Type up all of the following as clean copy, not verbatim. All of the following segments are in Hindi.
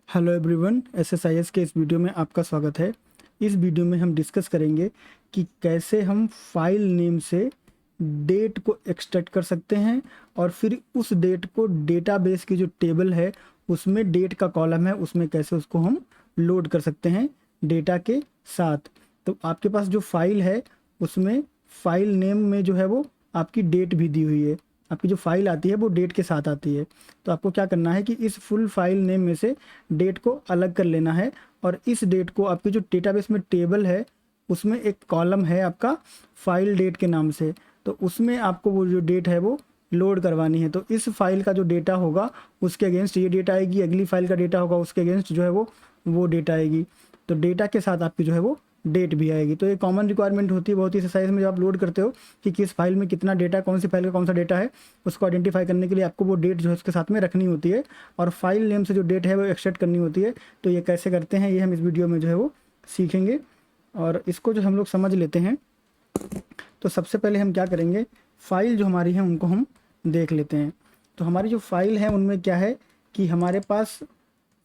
हेलो एवरीवन, एसएसआईएस के इस वीडियो में आपका स्वागत है। इस वीडियो में हम डिस्कस करेंगे कि कैसे हम फाइल नेम से डेट को एक्सट्रैक्ट कर सकते हैं और फिर उस डेट को डेटाबेस की जो टेबल है उसमें डेट का कॉलम है उसमें कैसे उसको हम लोड कर सकते हैं डेटा के साथ। तो आपके पास जो फाइल है उसमें फाइल नेम में जो है वो आपकी डेट भी दी हुई है। आपकी जो फाइल आती है वो डेट के साथ आती है। तो आपको क्या करना है कि इस फुल फाइल नेम में से डेट को अलग कर लेना है और इस डेट को आपकी जो डेटाबेस में टेबल है उसमें एक कॉलम है आपका फाइल डेट के नाम से, तो उसमें आपको वो जो डेट है वो लोड करवानी है। तो इस फाइल का जो डेटा होगा उसके अगेंस्ट ये डेटा आएगी, अगली फाइल का डेटा होगा उसके अगेंस्ट जो है वो डेटा आएगी। तो डेटा के साथ आपकी जो है वो डेट भी आएगी। तो ये कॉमन रिक्वायरमेंट होती है बहुत ही एक्सरसाइज में जब आप लोड करते हो कि किस फाइल में कितना डेटा, कौन सी फाइल का कौन सा डेटा है, उसको आइडेंटिफाई करने के लिए आपको वो डेट जो है उसके साथ में रखनी होती है और फाइल नेम से जो डेट है वो एक्सट्रैक्ट करनी होती है। तो ये कैसे करते हैं ये हम इस वीडियो में जो है वो सीखेंगे और इसको जो हम लोग समझ लेते हैं। तो सबसे पहले हम क्या करेंगे, फाइल जो हमारी है उनको हम देख लेते हैं। तो हमारी जो फाइल है उनमें क्या है कि हमारे पास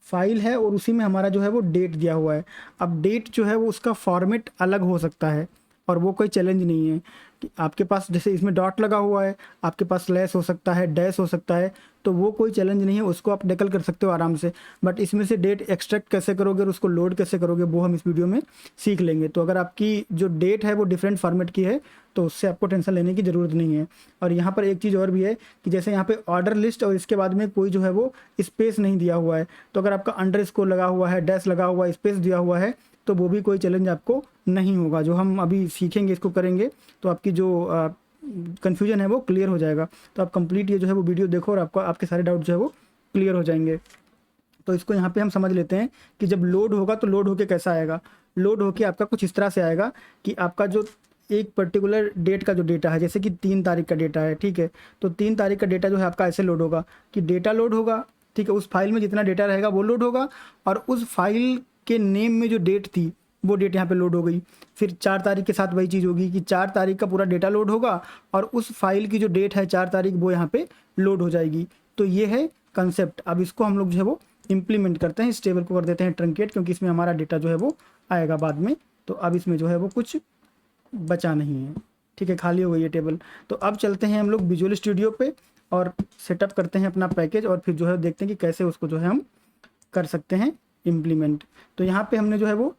फाइल है और उसी में हमारा जो है वो डेट दिया हुआ है। अब डेट जो है वो उसका फॉर्मेट अलग हो सकता है और वो कोई चैलेंज नहीं है कि आपके पास जैसे इसमें डॉट लगा हुआ है, आपके पास स्लैश हो सकता है, डैश हो सकता है, तो वो कोई चैलेंज नहीं है, उसको आप डेकल कर सकते हो आराम से। बट इसमें से डेट एक्सट्रैक्ट कैसे करोगे और उसको लोड कैसे करोगे वो हम इस वीडियो में सीख लेंगे। तो अगर आपकी जो डेट है वो डिफरेंट फॉर्मेट की है तो उससे आपको टेंशन लेने की ज़रूरत नहीं है। और यहाँ पर एक चीज़ और भी है कि जैसे यहाँ पे ऑर्डर लिस्ट और इसके बाद में कोई जो है वो स्पेस नहीं दिया हुआ है, तो अगर आपका अंडरस्कोर लगा हुआ है, डैश लगा हुआ है, स्पेस दिया हुआ है तो वो भी कोई चैलेंज आपको नहीं होगा। जो हम अभी सीखेंगे इसको करेंगे तो आपकी जो कन्फ्यूजन है वो क्लियर हो जाएगा। तो आप कंप्लीट ये जो है वो वीडियो देखो और आपको आपके सारे डाउट जो है वो क्लियर हो जाएंगे। तो इसको यहाँ पे हम समझ लेते हैं कि जब लोड होगा तो लोड होके कैसा आएगा। लोड होके आपका कुछ इस तरह से आएगा कि आपका जो एक पर्टिकुलर डेट का जो डेटा है, जैसे कि 3 तारीख का डेटा है, ठीक है, तो 3 तारीख का डेटा जो है आपका ऐसे लोड होगा कि डेटा लोड होगा, ठीक है, उस फाइल में जितना डेटा रहेगा वो लोड होगा और उस फाइल के नेम में जो डेट थी वो डेट यहाँ पे लोड हो गई। फिर 4 तारीख के साथ वही चीज़ होगी कि 4 तारीख का पूरा डेटा लोड होगा और उस फाइल की जो डेट है 4 तारीख वो यहाँ पे लोड हो जाएगी। तो ये है कंसेप्ट। अब इसको हम लोग जो है वो इम्प्लीमेंट करते हैं, इस टेबल को कर देते हैं ट्रंकेट, क्योंकि इसमें हमारा डेटा जो है वो आएगा बाद में। तो अब इसमें जो है वो कुछ बचा नहीं है, ठीक है, खाली हो गई है टेबल। तो अब चलते हैं हम लोग विजुअल स्टूडियो पे और सेटअप करते हैं अपना पैकेज और फिर जो है देखते हैं कि कैसे उसको जो है हम कर सकते हैं इम्प्लीमेंट। तो यहाँ पे हमने जो है वो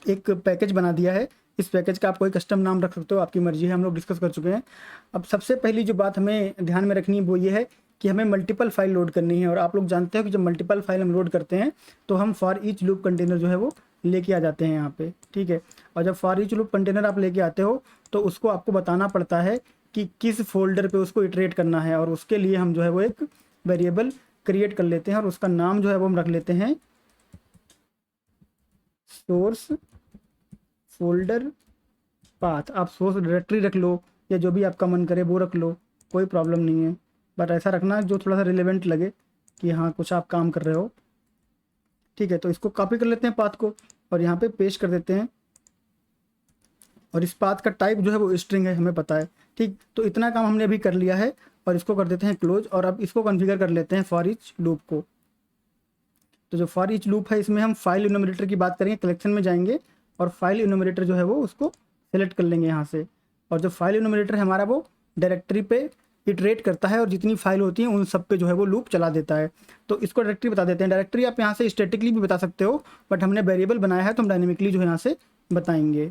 एक पैकेज बना दिया है। इस पैकेज का आप कोई कस्टम नाम रख सकते हो, आपकी मर्जी है, हम लोग डिस्कस कर चुके हैं। अब सबसे पहली जो बात हमें ध्यान में रखनी है वो ये है कि हमें मल्टीपल फाइल लोड करनी है। और आप लोग जानते हो कि जब मल्टीपल फाइल हम लोड करते हैं तो हम फॉर ईच लूप कंटेनर जो है वो लेके आ जाते हैं यहाँ पे, ठीक है। और जब फॉर ईच लूप कंटेनर आप लेके आते हो तो उसको आपको बताना पड़ता है कि किस फोल्डर पे उसको इटरेट करना है और उसके लिए हम जो है वो एक वेरिएबल क्रिएट कर लेते हैं और उसका नाम जो है वो हम रख लेते हैं सोर्स फोल्डर पाथ। आप सोर्स डायरेक्टरी रख लो या जो भी आपका मन करे वो रख लो, कोई प्रॉब्लम नहीं है, बट ऐसा रखना जो थोड़ा सा रिलेवेंट लगे कि हाँ कुछ आप काम कर रहे हो, ठीक है। तो इसको कॉपी कर लेते हैं पाथ को और यहाँ पे पेस्ट कर देते हैं और इस पाथ का टाइप जो है वो स्ट्रिंग है, हमें पता है, ठीक। तो इतना काम हमने अभी कर लिया है और इसको कर देते हैं क्लोज। और अब इसको कॉन्फ़िगर कर लेते हैं फॉर ईच लूप को। तो जो फॉर ईच लूप है इसमें हम फाइल इनोमिनेटर की बात करेंगे, कलेक्शन में जाएंगे और फाइल इनोमिनेटर जो है वो उसको सेलेक्ट कर लेंगे यहाँ से। और जो फाइल इनोमिनेटर है हमारा वो डायरेक्टरी पे इटरेट करता है और जितनी फाइल होती हैं उन सब पे जो है वो लूप चला देता है। तो इसको डायरेक्टरी बता देते हैं। डायरेक्टरी आप यहाँ से स्टैटिकली भी बता सकते हो, बट हमने वेरिएबल बनाया है तो हम डायनेमिकली जो है यहाँ से बताएंगे।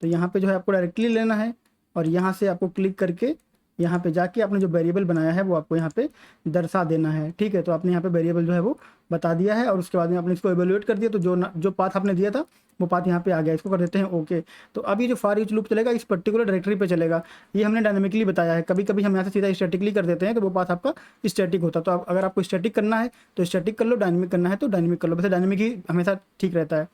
तो यहाँ पे जो है आपको डायरेक्टली लेना है और यहाँ से आपको क्लिक करके यहाँ पे जाके आपने जो वेरिएबल बनाया है वो आपको यहाँ पे दर्शा देना है, ठीक है। तो आपने यहाँ पे वेरिएबल जो है वो बता दिया है और उसके बाद में आपने इसको एवेल्युएट कर दिया तो जो पाथ आपने दिया था वो पाथ यहाँ पे आ गया। इसको कर देते हैं ओके। तो अब ये जो फॉर ईच लूप चलेगा इस पर्टिकुलर डायरेक्टरी पे चलेगा, ये हमने डायनेमिकली बताया है। कभी कभी हम यहाँ से सीधा स्टैटिकली कर देते हैं तो वो पाथ आपका स्टैटिक होता है। तो अगर आपको स्टैटिक करना है तो स्टैटिक कर लो, डायनेमिक करना है तो डायनेमिक कर लो, वैसे डायनेमिक ही हमेशा ठीक रहता है।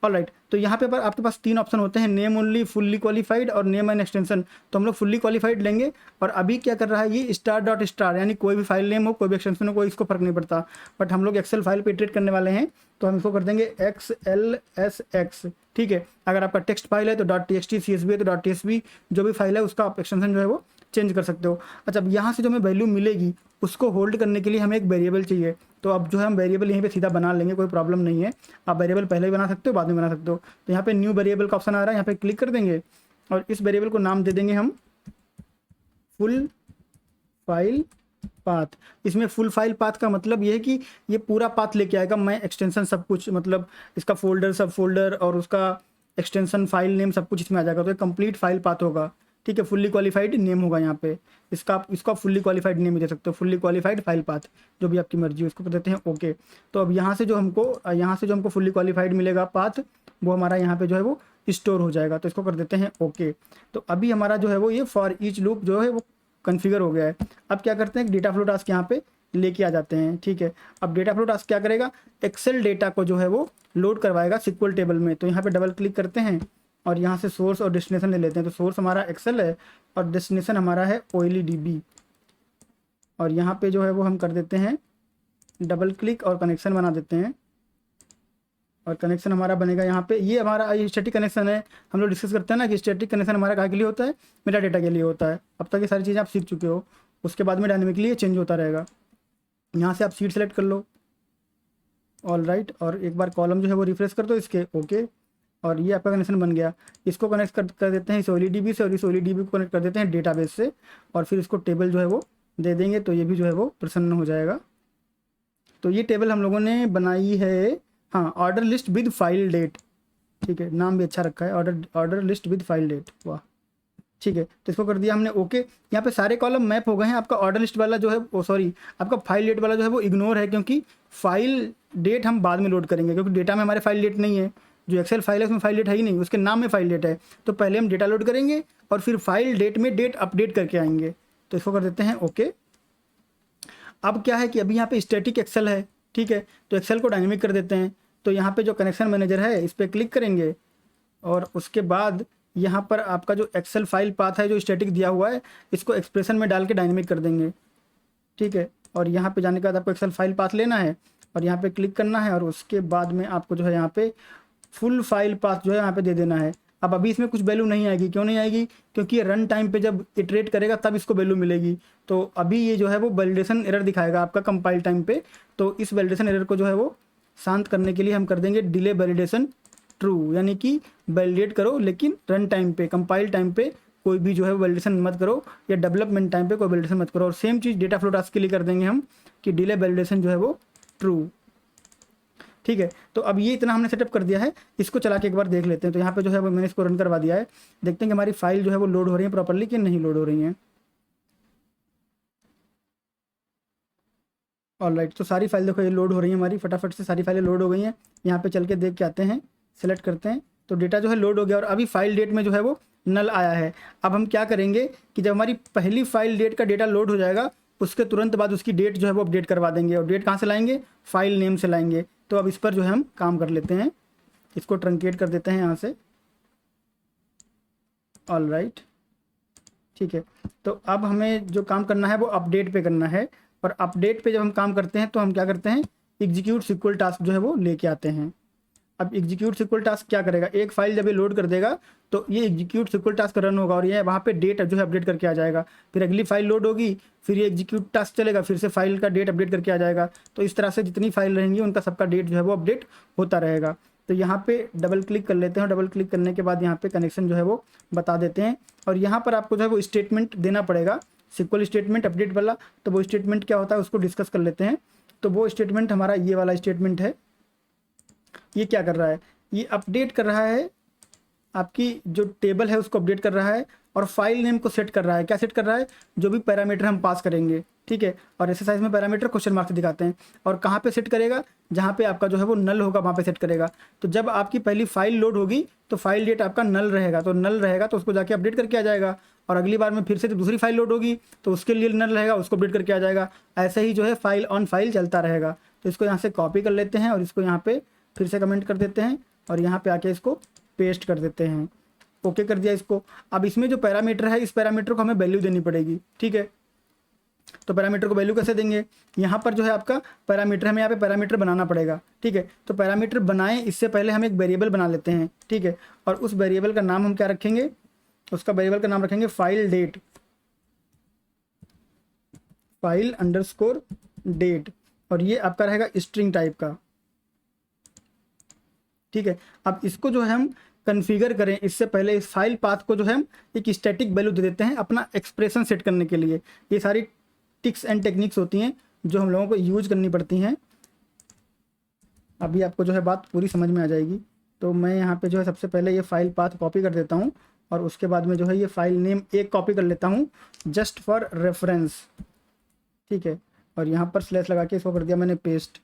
ऑलराइट, तो यहाँ पे पर आपके पास 3 ऑप्शन होते हैं, नेम ओनली, फुल्ली क्वालिफाइड और नेम एंड एक्सटेंशन। तो हम लोग फुल्ली क्वालिफाइड लेंगे और अभी क्या कर रहा है ये स्टार डॉट स्टार, यानी कोई भी फाइल नेम हो, कोई भी एक्सटेंशन हो, कोई इसको फर्क नहीं पड़ता। बट हम लोग एक्सेल फाइल पे इटरेट करने वाले हैं तो हम इसको कर देंगे XLSX, ठीक है। अगर आपका टेक्स्ट फाइल है तो .txt, CSV है तो .tsv, जो भी फाइल है उसका आप एक्सटेंशन जो है वो चेंज कर सकते हो। अच्छा, अब यहाँ से जो हमें वैल्यू मिलेगी उसको होल्ड करने के लिए हमें एक वेरिएबल चाहिए। तो अब जो है हम वेरिएबल यहीं पे सीधा बना लेंगे, कोई प्रॉब्लम नहीं है। आप वेरिएबल पहले भी बना सकते हो, बाद में बना सकते हो। तो यहाँ पे न्यू वेरिएबल का ऑप्शन आ रहा है, यहाँ पे क्लिक कर देंगे और इस वेरिएबल को नाम दे देंगे हम फुल फाइल पाथ। इसमें फुल फाइल पाथ का मतलब ये है कि ये पूरा पाथ लेके आएगा, मैं एक्सटेंशन सब कुछ, मतलब इसका फोल्डर, सब फोल्डर और उसका एक्सटेंशन, फाइल नेम सब कुछ इसमें आ जाएगा। तो ये कंप्लीट फाइल पाथ होगा, ठीक है। फुल्ली क्वालिफाइड नेम होगा यहाँ पे, इसको आप फुल्ली क्वालिफाइड नेम दे सकते हो, फुल्ली क्वालिफाइड फाइल पाथ, जो भी आपकी मर्जी है उसको कर देते हैं ओके। तो अब यहाँ से जो हमको फुल्ली क्वालिफाइड मिलेगा पाथ, वो हमारा यहाँ पे जो है वो स्टोर हो जाएगा। तो इसको कर देते हैं ओके। तो अभी हमारा जो है वो ये फॉर ईच लूप जो है वो कॉन्फ़िगर हो गया है। अब क्या करते हैं, डेटा फ्लो टास्क यहाँ पे लेके आ जाते हैं, ठीक है। अब डेटा फ्लो टास्क क्या करेगा, एक्सेल डेटा को जो है वो लोड करवाएगा सिक्वल टेबल में। तो यहाँ पे डबल क्लिक करते हैं और यहाँ से सोर्स और डेस्टिनेशन ले लेते हैं। तो सोर्स हमारा एक्सेल है और डेस्टिनेशन हमारा है OLEDB। और यहाँ पे जो है वो हम कर देते हैं डबल क्लिक और कनेक्शन बना देते हैं। और कनेक्शन हमारा बनेगा यहाँ पे, ये हमारा स्टैटिक कनेक्शन है। हम लोग डिस्कस करते हैं ना कि स्टैटिक कनेक्शन हमारा कहाँ के लिए होता है, मेटा डेटा के लिए होता है। अब तक ये सारी चीज़ें आप सीख चुके हो, उसके बाद में डायनेमिकली ये चेंज होता रहेगा। यहाँ से आप सीट सेलेक्ट कर लो, ऑल राइट, और एक बार कॉलम जो है वो रिफ्रेश कर दो इसके, ओके। और ये आपका कनेक्शन बन गया। इसको कनेक्ट कर देते हैं इस OLEDB से, और इस OLEDB को कनेक्ट कर देते हैं डेटाबेस से, और फिर इसको टेबल जो है वो दे देंगे। तो ये भी जो है वो प्रसन्न हो जाएगा। तो ये टेबल हम लोगों ने बनाई है, हाँ, order list with file date, ठीक है, नाम भी अच्छा रखा है, order list with file date, वाह, ठीक है। तो इसको कर दिया हमने ओके। यहाँ पे सारे कॉलम मैप हो गए हैं। आपका ऑर्डर लिस्ट वाला जो है वो, सॉरी, आपका फाइल डेट वाला जो है वो इग्नोर है, क्योंकि फाइल डेट हम बाद में लोड करेंगे, क्योंकि डेटा में हमारे फाइल डेट नहीं है। जो एक्सेल फाइल है उसमें फाइल डेट है ही नहीं, उसके नाम में फाइल डेट है। तो पहले हम डेटा लोड करेंगे और फिर फाइल डेट में डेट अपडेट करके आएंगे। तो इसको कर देते हैं ओके। अब क्या है कि अभी यहाँ पे स्टैटिक एक्सेल है, ठीक है, तो एक्सेल को डायनेमिक कर देते हैं। तो यहाँ पे जो कनेक्शन मैनेजर है इस पर क्लिक करेंगे और उसके बाद यहाँ पर आपका जो एक्सेल फाइल पाथ है जो स्टैटिक दिया हुआ है, इसको एक्सप्रेशन में डाल के डायनेमिक कर देंगे, ठीक है। और यहाँ पे जाने के बाद आपको एक्सेल फाइल पाथ लेना है और यहाँ पे क्लिक करना है, और उसके बाद में आपको जो है यहाँ पे फुल फाइल पाथ जो है यहाँ पे दे देना है। अब अभी इसमें कुछ वैल्यू नहीं आएगी, क्यों नहीं आएगी, क्योंकि ये रन टाइम पे जब इटरेट करेगा तब इसको वैल्यू मिलेगी। तो अभी ये जो है वो वैलिडेशन एरर दिखाएगा आपका कंपाइल टाइम पे। तो इस वैलिडेशन एरर को जो है वो शांत करने के लिए हम कर देंगे डिले वैलिडेशन ट्रू, यानी कि वैलिडेट करो लेकिन रन टाइम पे, कंपाइल टाइम पे कोई भी जो है वैलिडेशन मत करो, या डेवलपमेंट टाइम पे कोई वैलिडेशन मत करो। और सेम चीज़ डेटा फ्लो टास्क के लिए कर देंगे हम कि डिले वैलिडेशन जो है वो ट्रू, ठीक है। तो अब ये इतना हमने सेटअप कर दिया है, इसको चला के एक बार देख लेते हैं। तो यहाँ पे जो है वो मैंने इसको रन करवा दिया है, देखते हैं कि हमारी फाइल जो है वो लोड हो रही है प्रॉपरली कि नहीं लोड हो रही है। ऑलराइट, तो सारी फाइल देखो ये लोड हो रही है हमारी, फटाफट से सारी फाइलें लोड हो गई हैं। यहाँ पे चल के देख के आते हैं, सेलेक्ट करते हैं, तो डेटा जो है लोड हो गया। और अभी फाइल डेट में जो है वो नल आया है। अब हम क्या करेंगे कि जब हमारी पहली फाइल डेट का डेटा लोड हो जाएगा, उसके तुरंत बाद उसकी डेट जो है वो अपडेट करवा देंगे। और डेट कहाँ से लाएंगे, फाइल नेम से लाएंगे। तो अब इस पर जो है हम काम कर लेते हैं, इसको ट्रंकेट कर देते हैं यहाँ से, ऑल राइट, ठीक है। तो अब हमें जो काम करना है वो अपडेट पे करना है। और अपडेट पे जब हम काम करते हैं तो हम क्या करते हैं, एग्जीक्यूट सिक्वल टास्क जो है वो लेके आते हैं। अब एग्जीक्यूट सिक्वल टास्क क्या करेगा, एक फाइल जब ये लोड कर देगा तो ये एग्जीक्यूट सिक्वल टास्क रन होगा और ये वहाँ पे डेट जो है अपडेट करके आ जाएगा। फिर अगली फाइल लोड होगी, फिर ये एग्जीक्यूट टास्क चलेगा, फिर से फाइल का डेट अपडेट करके आ जाएगा। तो इस तरह से जितनी फाइल रहेंगी उनका सबका डेट जो है वो अपडेट होता रहेगा। तो यहाँ पे डबल क्लिक कर लेते हैं, डबल क्लिक करने के बाद यहाँ पे कनेक्शन जो है वो बता देते हैं। और यहाँ पर आपको जो है वो स्टेटमेंट देना पड़ेगा, सिक्वल स्टेटमेंट अपडेट वाला। तो वो स्टेटमेंट क्या होता है उसको डिस्कस कर लेते हैं। तो वो स्टेटमेंट हमारा ये वाला स्टेटमेंट है। ये क्या कर रहा है, ये अपडेट कर रहा है, आपकी जो टेबल है उसको अपडेट कर रहा है, और फाइल नेम को सेट कर रहा है। क्या सेट कर रहा है, जो भी पैरामीटर हम पास करेंगे, ठीक है। और एक्सरसाइज में पैरामीटर क्वेश्चन मार्क से दिखाते हैं। और कहाँ पे सेट करेगा, जहाँ पे आपका जो है वो नल होगा वहाँ पे सेट करेगा। तो जब आपकी पहली फाइल लोड होगी तो फाइल डेट आपका नल रहेगा, तो नल रहेगा तो उसको जाके अपडेट करके आ जाएगा। और अगली बार में फिर से दूसरी फाइल लोड होगी तो उसके लिए नल रहेगा, उसको अपडेट करके आ जाएगा। ऐसे ही जो है फाइल ऑन फाइल चलता रहेगा। तो इसको यहाँ से कॉपी कर लेते हैं और इसको यहाँ पे फिर से कमेंट कर देते हैं और यहाँ पे आके इसको पेस्ट कर देते हैं। ओके कर दिया इसको। अब इसमें जो पैरामीटर है, इस पैरामीटर को हमें वैल्यू देनी पड़ेगी, ठीक है। तो पैरामीटर को वैल्यू कैसे देंगे, यहाँ पर जो है आपका पैरामीटर, हमें यहाँ पे पैरामीटर बनाना पड़ेगा, ठीक है। तो पैरामीटर बनाएं इससे पहले हम एक वेरिएबल बना लेते हैं, ठीक है। और उस वेरिएबल का नाम हम क्या रखेंगे, उसका वेरिएबल का नाम रखेंगे file date. File underscore date, और ये आपका रहेगा स्ट्रिंग टाइप का। ठीक है, अब इसको जो है हम कन्फिगर करें इससे पहले इस फाइल पाथ को जो है हम एक स्टैटिक वैल्यू दे देते हैं अपना एक्सप्रेशन सेट करने के लिए। ये सारी टिक्स एंड टेक्निक्स होती हैं जो हम लोगों को यूज करनी पड़ती हैं। अभी आपको जो है बात पूरी समझ में आ जाएगी। तो मैं यहाँ पे जो है सबसे पहले ये फाइल पाथ कॉपी कर देता हूँ, और उसके बाद में जो है ये फाइल नेम एक कॉपी कर लेता हूँ जस्ट फॉर रेफरेंस। ठीक है, और यहाँ पर स्लैश लगा के इसको कर दिया मैंने पेस्ट,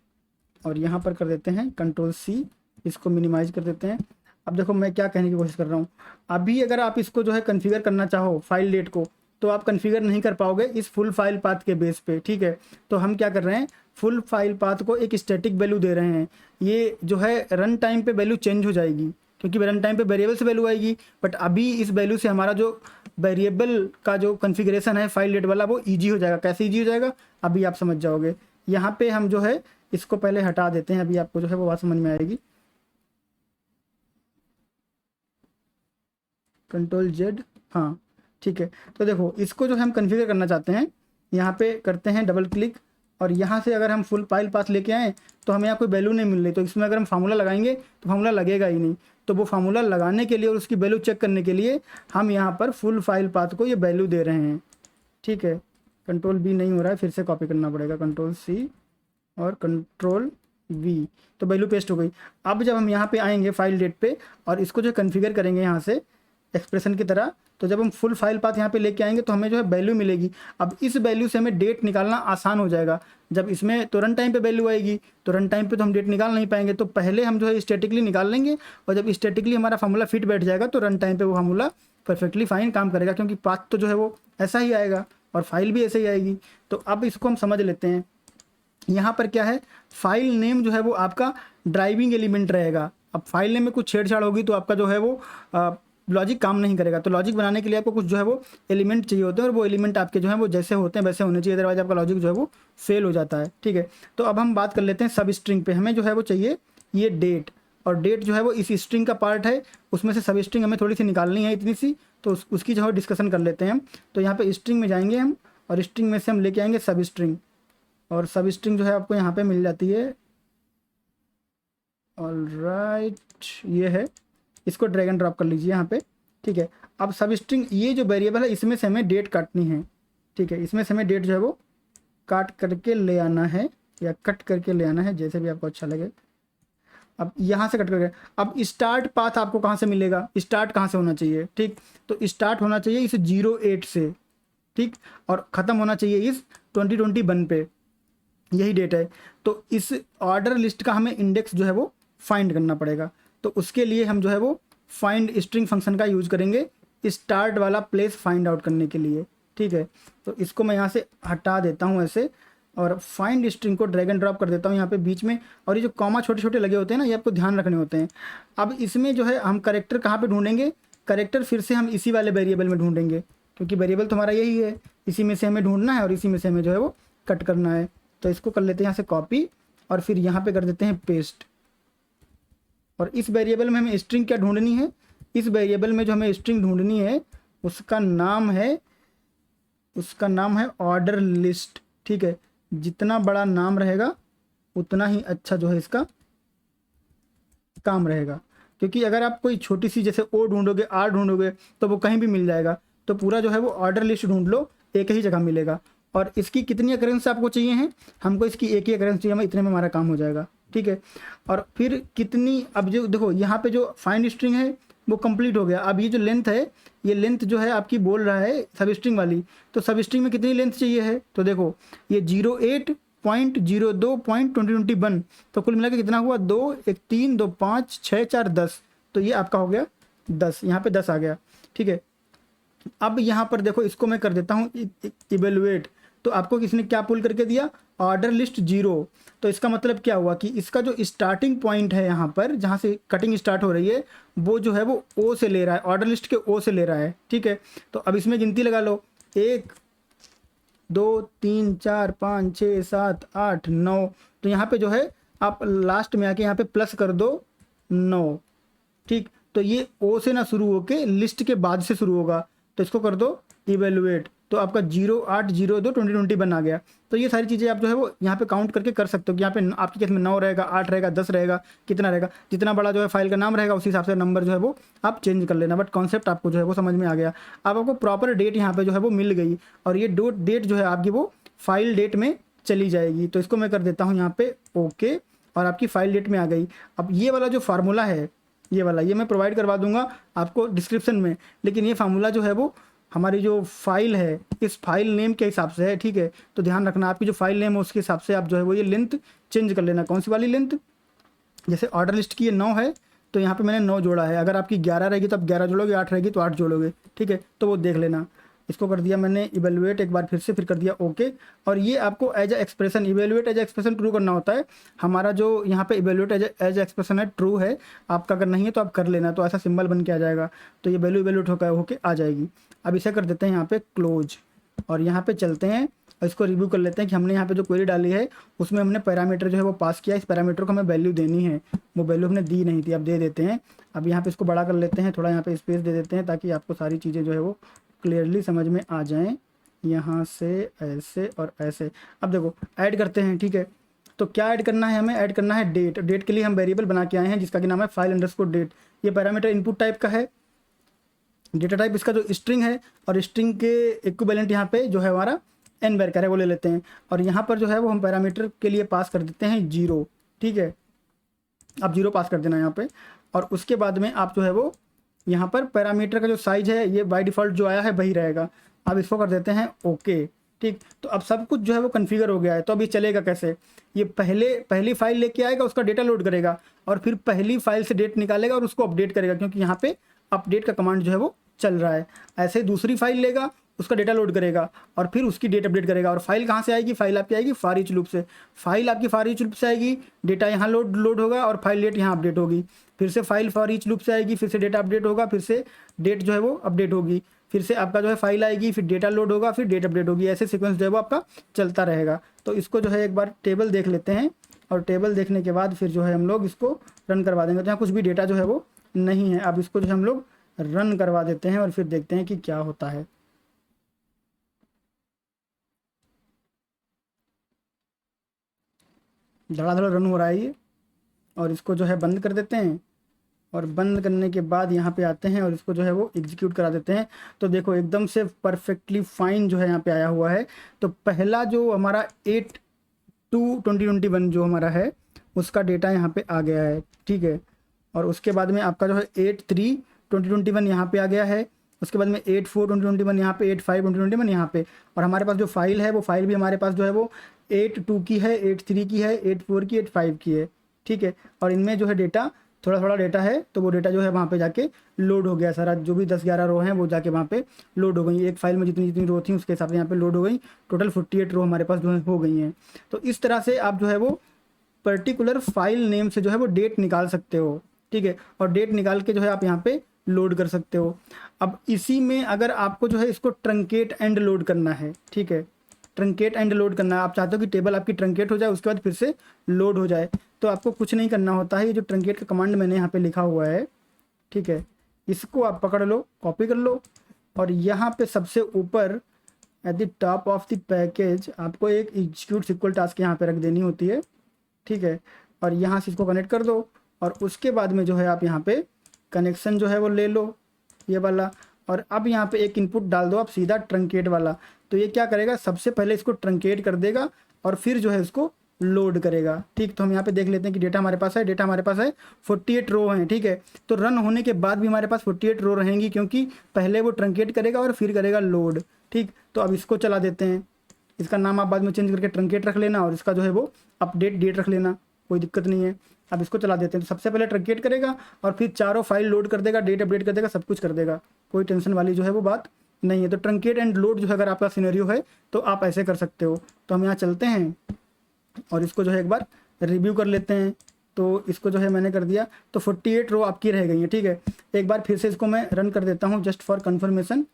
और यहाँ पर कर देते हैं Ctrl+C, इसको मिनिमाइज कर देते हैं। अब देखो मैं क्या कहने की कोशिश कर रहा हूँ, अभी अगर आप इसको जो है कन्फिगर करना चाहो फाइल डेट को, तो आप कन्फिगर नहीं कर पाओगे इस फुल फाइल पाथ के बेस पे। ठीक है, तो हम क्या कर रहे हैं, फुल फाइल पाथ को एक स्टैटिक वैल्यू दे रहे हैं। ये जो है रन टाइम पे वैल्यू चेंज हो जाएगी, क्योंकि रन टाइम पे वेरिएबल से वैल्यू आएगी, बट अभी इस वैल्यू से हमारा जो वेरिएबल का जो कन्फिग्रेशन है फाइल डेट वाला वो ईजी हो जाएगा। कैसे ईजी हो जाएगा अभी आप समझ जाओगे। यहाँ पे हम जो है इसको पहले हटा देते हैं, अभी आपको जो है वो बात समझ में आएगी। Ctrl+Z, हाँ ठीक है। तो देखो इसको जो हम कन्फिगर करना चाहते हैं, यहाँ पे करते हैं डबल क्लिक, और यहाँ से अगर हम फुल फाइल पाथ लेके आएँ तो हमें यहाँ कोई वैल्यू नहीं मिल रही, तो इसमें अगर हम फार्मूला लगाएंगे तो फार्मूला लगेगा ही नहीं। तो वो फार्मूला लगाने के लिए और उसकी वैल्यू चेक करने के लिए हम यहाँ पर फुल फाइल पाथ को ये वैल्यू दे रहे हैं। ठीक है, Ctrl+V नहीं हो रहा है, फिर से कॉपी करना पड़ेगा, Ctrl+C और Ctrl+V, तो वैल्यू पेस्ट हो गई। अब जब हम यहाँ पे आएंगे फाइल डेट पे और इसको जो कन्फिगर करेंगे यहाँ से एक्सप्रेशन की तरह, तो जब हम फुल फाइल पाथ यहाँ पे लेके आएंगे तो हमें जो है वैल्यू मिलेगी। अब इस वैल्यू से हमें डेट निकालना आसान हो जाएगा। जब इसमें तो रन टाइम पे वैल्यू आएगी, तो रन टाइम पे तो हम डेट निकाल नहीं पाएंगे, तो पहले हम जो है स्टैटिकली निकाल लेंगे, और जब स्टैटिकली हमारा फार्मूला फिट बैठ जाएगा तो रन टाइम पे वो फार्मूला परफेक्टली फाइन काम करेगा, क्योंकि पाथ तो जो है वो ऐसा ही आएगा और फाइल भी ऐसे ही आएगी। तो अब इसको हम समझ लेते हैं। यहाँ पर क्या है, फाइल नेम जो है वो आपका ड्राइविंग एलिमेंट रहेगा। अब फाइल नेम में कुछ छेड़छाड़ होगी तो आपका जो है वो लॉजिक काम नहीं करेगा। तो लॉजिक बनाने के लिए आपको कुछ जो है वो एलिमेंट चाहिए होते हैं, और वो एलिमेंट आपके जो है वो जैसे होते हैं वैसे होने चाहिए, अदरवाइज आपका लॉजिक जो है वो फेल हो जाता है। ठीक है, तो अब हम बात कर लेते हैं सब स्ट्रिंग पे। हमें जो है वो चाहिए ये डेट, और डेट जो है वो इस स्ट्रिंग का पार्ट है, उसमें से सब स्ट्रिंग हमें थोड़ी सी निकालनी है इतनी सी, तो उसकी जो है डिस्कशन कर लेते हैं हम। तो यहाँ पे स्ट्रिंग में जाएंगे हम, और स्ट्रिंग में से हम लेके आएंगे सब स्ट्रिंग, और सब स्ट्रिंग जो है आपको यहाँ पे मिल जाती है। ऑलराइट, ये है, इसको ड्रैग एंड ड्रॉप कर लीजिए यहाँ पे। ठीक है, अब सब स्ट्रिंग ये जो वेरिएबल है इसमें से हमें डेट काटनी है। ठीक है, इसमें से हमें डेट जो है वो काट करके ले आना है, या कट करके ले आना है, जैसे भी आपको अच्छा लगे। अब यहाँ से कट करके, अब स्टार्ट पाथ आपको कहाँ से मिलेगा, स्टार्ट कहाँ से होना चाहिए। ठीक, तो स्टार्ट होना चाहिए इस 08 से, ठीक, और ख़त्म होना चाहिए इस 2021 पे, यही डेट है। तो इस ऑर्डर लिस्ट का हमें इंडेक्स जो है वो फाइंड करना पड़ेगा। तो उसके लिए हम जो है वो फाइंड स्ट्रिंग फंक्शन का यूज़ करेंगे स्टार्ट वाला प्लेस फाइंड आउट करने के लिए। ठीक है, तो इसको मैं यहाँ से हटा देता हूँ ऐसे, और फाइंड स्ट्रिंग को ड्रैग एंड ड्रॉप कर देता हूँ यहाँ पे बीच में। और ये जो कॉमा छोटे छोटे लगे होते हैं ना, ये आपको ध्यान रखने होते हैं। अब इसमें जो है हम करेक्टर कहाँ पे ढूंढेंगे, करेक्टर फिर से हम इसी वाले वेरिएबल में ढूंढेंगे, क्योंकि वेरिएबल तो हमारा यही है, इसी में से हमें ढूंढना है और इसी में से हमें जो है वो कट करना है। तो इसको कर लेते हैं यहाँ से कॉपी, और फिर यहाँ पे कर देते हैं पेस्ट। और इस वेरिएबल में हमें स्ट्रिंग क्या ढूंढनी है, इस वेरिएबल में जो हमें स्ट्रिंग ढूंढनी है उसका नाम है ऑर्डर लिस्ट। ठीक है, जितना बड़ा नाम रहेगा उतना ही अच्छा जो है इसका काम रहेगा, क्योंकि अगर आप कोई छोटी सी जैसे ओ ढूंढोगे, आर ढूंढोगे, तो वो कहीं भी मिल जाएगा। तो पूरा जो है वो ऑर्डर लिस्ट ढूंढ लो, एक ही जगह मिलेगा। और इसकी कितनी अकरेंस आपको चाहिए हैं, हमको इसकी एक ही अकरेंस चाहिए, इतने में हमारा काम हो जाएगा। ठीक है, और फिर कितनी, अब जो देखो यहाँ पे जो फाइंड स्ट्रिंग है वो कंप्लीट हो गया। अब ये जो लेंथ है, ये लेंथ जो है आपकी बोल रहा है सब स्ट्रिंग वाली, तो सब स्ट्रिंग में कितनी लेंथ चाहिए है, तो देखो ये 08.02.2021, तो कुल मिला के कितना हुआ, 2 1 3 2 5 6 4 10, तो ये आपका हो गया 10, यहाँ पे 10 आ गया। ठीक है, अब यहाँ पर देखो इसको मैं कर देता हूँ इवेलुएट, तो आपको किसने क्या पुल करके दिया, ऑर्डर लिस्ट 0। तो इसका मतलब क्या हुआ कि इसका जो स्टार्टिंग पॉइंट है यहाँ पर जहाँ से कटिंग स्टार्ट हो रही है, वो जो है वो ओ से ले रहा है, ऑर्डर लिस्ट के ओ से ले रहा है। ठीक है, तो अब इसमें गिनती लगा लो, 1 2 3 4 5 6 7 8 9, तो यहाँ पे जो है आप लास्ट में आके यहाँ पे प्लस कर दो 9। ठीक, तो ये ओ से ना शुरू होके लिस्ट के बाद से शुरू होगा, तो इसको कर दो इवेलुएट, तो आपका 0802/2021 आ गया। तो ये सारी चीज़ें आप जो है वो यहाँ पे काउंट करके कर सकते हो कि यहाँ पे आपके केस में 9 रहेगा, 8 रहेगा, 10 रहेगा, कितना रहेगा, जितना बड़ा जो है फाइल का नाम रहेगा उसी हिसाब से नंबर जो है वो आप चेंज कर लेना। बट कॉन्सेप्ट आपको जो है वो समझ में आ गया। अब आपको प्रॉपर डेट यहाँ पे जो है वो मिल गई और ये डेट जो है आपकी वो फाइल डेट में चली जाएगी। तो इसको मैं कर देता हूँ यहाँ पे ओके और आपकी फाइल डेट में आ गई। अब ये वाला जो फार्मूला है ये वाला, ये मैं प्रोवाइड करवा दूंगा आपको डिस्क्रिप्शन में, लेकिन ये फार्मूला जो है वो हमारी जो फाइल है इस फाइल नेम के हिसाब से है, ठीक है। तो ध्यान रखना आपकी जो फाइल नेम है उसके हिसाब से आप जो है वो ये लेंथ चेंज कर लेना। कौन सी वाली लेंथ, जैसे ऑर्डर लिस्ट की ये 9 है तो यहाँ पे मैंने 9 जोड़ा है। अगर आपकी 11 रहेगी तो आप 11 जोड़ोगे, 8 रहेगी तो 8 जोड़ोगे, ठीक है। तो वो देख लेना। इसको कर दिया मैंने इवेलुएट एक बार फिर कर दिया ओके। और ये आपको as a expression, evaluate as expression true करना होता है। हमारा जो यहाँ पे इवेलुएट एज एक्सप्रेशन है ट्रू है, आपका अगर नहीं है तो आप कर लेना, तो ऐसा सिंबल बन के आ जाएगा। तो ये वैल्यू इवेलुएट होकर आ जाएगी। अब इसे कर देते हैं यहाँ पे क्लोज और यहाँ पे चलते हैं और इसको रिव्यू कर लेते हैं कि हमने यहाँ पे जो क्वेरी डाली है उसमें हमने पैरामीटर जो है वो पास किया। इस पैरामीटर को हमें वैल्यू देनी है, वो वैल्यू हमने दी नहीं थी, अब दे देते हैं। अब यहाँ पे इसको बड़ा कर लेते हैं, थोड़ा यहाँ पे स्पेस दे देते हैं ताकि आपको सारी चीज़ें जो है वो क्लियरली समझ में आ जाएं। यहाँ से ऐसे और ऐसे। अब देखो ऐड करते हैं, ठीक है। तो क्या ऐड करना है हमें, ऐड करना है डेट। डेट के लिए हम वेरिएबल बना के आए हैं जिसका कि नाम है फाइल अंडरस्कोर डेट। ये पैरामीटर इनपुट टाइप का है, डेटा टाइप इसका जो स्ट्रिंग है और स्ट्रिंग के इक्विवेलेंट यहाँ पे जो है हमारा एन वेरिएबल है वो ले लेते हैं। और यहाँ पर जो है वो हम पैरामीटर के लिए पास कर देते हैं 0, ठीक है। आप 0 पास कर देना यहाँ पे। और उसके बाद में आप जो है वो यहाँ पर पैरामीटर का जो साइज है ये बाय डिफ़ॉल्ट जो आया है वही रहेगा। अब इसको कर देते हैं ओके, ठीक। तो अब सब कुछ जो है वो कन्फिगर हो गया है। तो अब ये चलेगा कैसे, ये पहली फाइल लेके आएगा, उसका डेटा लोड करेगा और फिर पहली फाइल से डेट निकालेगा और उसको अपडेट करेगा, क्योंकि यहाँ पे अपडेट का कमांड जो है वो चल रहा है। ऐसे ही दूसरी फाइल लेगा, उसका डेटा लोड करेगा और फिर उसकी डेट अपडेट करेगा। और फाइल कहाँ से आएगी, फाइल आपकी आएगी फॉर ईच लूप से। फाइल आपकी फॉर ईच लूप से आएगी, डेटा यहाँ लोड होगा और फाइल डेट यहाँ अपडेट होगी। फिर से फाइल फॉर ईच लूप से आएगी, फिर से डेटा अपडेट होगा, फिर से डेट जो है वो अपडेट होगी, फिर से आपका जो है फाइल आएगी, फिर डेटा लोड होगा, फिर डेट अपडेट होगी। ऐसे सीक्वेंस जो है वो आपका चलता रहेगा। तो इसको जो है एक बार टेबल देख लेते हैं और टेबल देखने के बाद फिर जो है हम लोग इसको रन करवा देंगे। तो यहाँ कुछ भी डेटा जो है वो नहीं है। अब इसको जो हम लोग रन करवा देते हैं और फिर देखते हैं कि क्या होता है। धड़ाधड़ रन हो रहा है ये। और इसको जो है बंद कर देते हैं और बंद करने के बाद यहाँ पे आते हैं और इसको जो है वो एग्जीक्यूट करा देते हैं। तो देखो एकदम से परफेक्टली फाइन जो है यहाँ पे आया हुआ है। तो पहला जो हमारा 8/2/2021 जो हमारा है उसका डेटा यहाँ पे आ गया है, ठीक है। और उसके बाद में आपका जो है 8/3/2021 यहाँ पे आ गया है। उसके बाद में 8/4/2021 यहाँ पे, 8/5/2021 यहाँ पे। और हमारे पास जो फाइल है वो फाइल भी हमारे पास जो है वो 8/2 की है, 8/3 की है, 8/4 की, 8/5 की है, ठीक है। और इनमें जो है डेटा थोड़ा डेटा है, तो वो डेटा जो है वहाँ पे जाके लोड हो गया। सारा जो भी 10-11 रो हैं वो जाके वहाँ पे लोड हो गई। एक फाइल में जितनी रो थी उसके हिसाब से यहाँ पे लोड हो गई। टोटल 48 रो हमारे पास जो है हो गई हैं। तो इस तरह से आप जो है वो पर्टिकुलर फाइल नेम से जो है वो डेट निकाल सकते हो, ठीक है। और डेट निकाल के जो है आप यहाँ पे लोड कर सकते हो। अब इसी में अगर आपको जो है इसको ट्रंकेट एंड लोड करना है, ठीक है, ट्रंकेट एंड लोड करना है। आप चाहते हो कि टेबल आपकी ट्रंकेट हो जाए उसके बाद फिर से लोड हो जाए, तो आपको कुछ नहीं करना होता है। ये जो ट्रंकेट का कमांड मैंने यहाँ पे लिखा हुआ है, ठीक है, इसको आप पकड़ लो, कॉपी कर लो और यहाँ पे सबसे ऊपर at the top of the package आपको एक एग्जीक्यूट सिक्वल टास्क यहाँ पे रख देनी होती है, ठीक है। और यहाँ से इसको कनेक्ट कर दो और उसके बाद में जो है आप यहाँ पे कनेक्शन जो है वो ले लो ये वाला। और अब यहाँ पे एक इनपुट डाल दो आप सीधा ट्रंकेट वाला। तो ये क्या करेगा, सबसे पहले इसको ट्रंकेट कर देगा और फिर जो है इसको लोड करेगा, ठीक। तो हम यहाँ पे देख लेते हैं कि डेटा हमारे पास है, डेटा हमारे पास है 48 रो हैं, ठीक है। तो रन होने के बाद भी हमारे पास 48 रो रहेंगी, क्योंकि पहले वो ट्रंकेट करेगा और फिर करेगा लोड, ठीक। तो अब इसको चला देते हैं। इसका नाम आप बाद में चेंज करके ट्रंकेट रख लेना और इसका जो है वो अपडेट डेट रख लेना, कोई दिक्कत नहीं है। अब इसको चला देते हैं। तो सबसे पहले ट्रंकेट करेगा और फिर चारों फाइल लोड कर देगा, डेट अपडेट कर देगा, सब कुछ कर देगा, कोई टेंशन वाली जो है वो बात नहीं है। तो ट्रंकेट एंड लोड जो है अगर आपका सिनेरियो है तो आप ऐसे कर सकते हो। तो हम यहाँ चलते हैं और इसको जो है एक बार रिव्यू कर लेते हैं। तो इसको जो है मैंने कर दिया, तो 48 रो आपकी रह गई है, ठीक है। एक बार फिर से इसको मैं रन कर देता हूँ just for confirmation.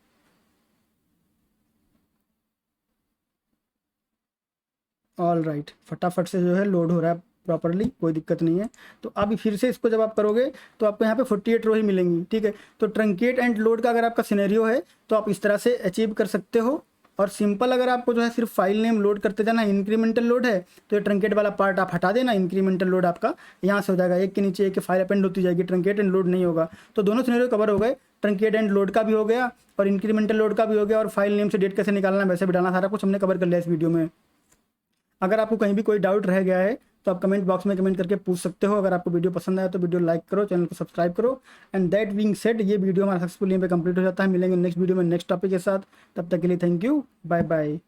All right, फटाफट से जो है लोड हो रहा है प्रॉपरली, कोई दिक्कत नहीं है। तो अभी फिर से इसको जब आप करोगे तो आपको यहाँ पे 48 रो ही मिलेंगी, ठीक है। तो ट्रंकेट एंड लोड का अगर आपका सिनेरियो है तो आप इस तरह से अचीव कर सकते हो, और सिंपल अगर आपको जो है सिर्फ फाइल नेम लोड करते जाना, इंक्रीमेंटल लोड है तो ये ट्रंकेट वाला पार्ट आप हटा देना, इंक्रीमेंटल लोड आपका यहाँ से हो जाएगा, एक के नीचे एक फाइल अपेंड होती जाएगी, ट्रंकेट एंड लोड नहीं होगा। तो दोनों सिनेरियो कवर हो गए, ट्रंकेट एंड लोड का भी हो गया और इंक्रीमेंटल लोड का भी हो गया, और फाइल नेम से डेट कैसे निकालना वैसे भी डालना, सारा कुछ हमने कवर कर लिया इस वीडियो में। अगर आपको कहीं भी कोई डाउट रह गया है तो आप कमेंट बॉक्स में कमेंट करके पूछ सकते हो। अगर आपको वीडियो पसंद आया तो वीडियो लाइक करो, चैनल को सब्सक्राइब करो। एंड दैट बीइंग सेड, ये वीडियो हमारा सक्सेसफुल यहीं पे कंप्लीट हो जाता है। मिलेंगे नेक्स्ट वीडियो में नेक्स्ट टॉपिक के साथ, तब तक के लिए थैंक यू, बाय बाय।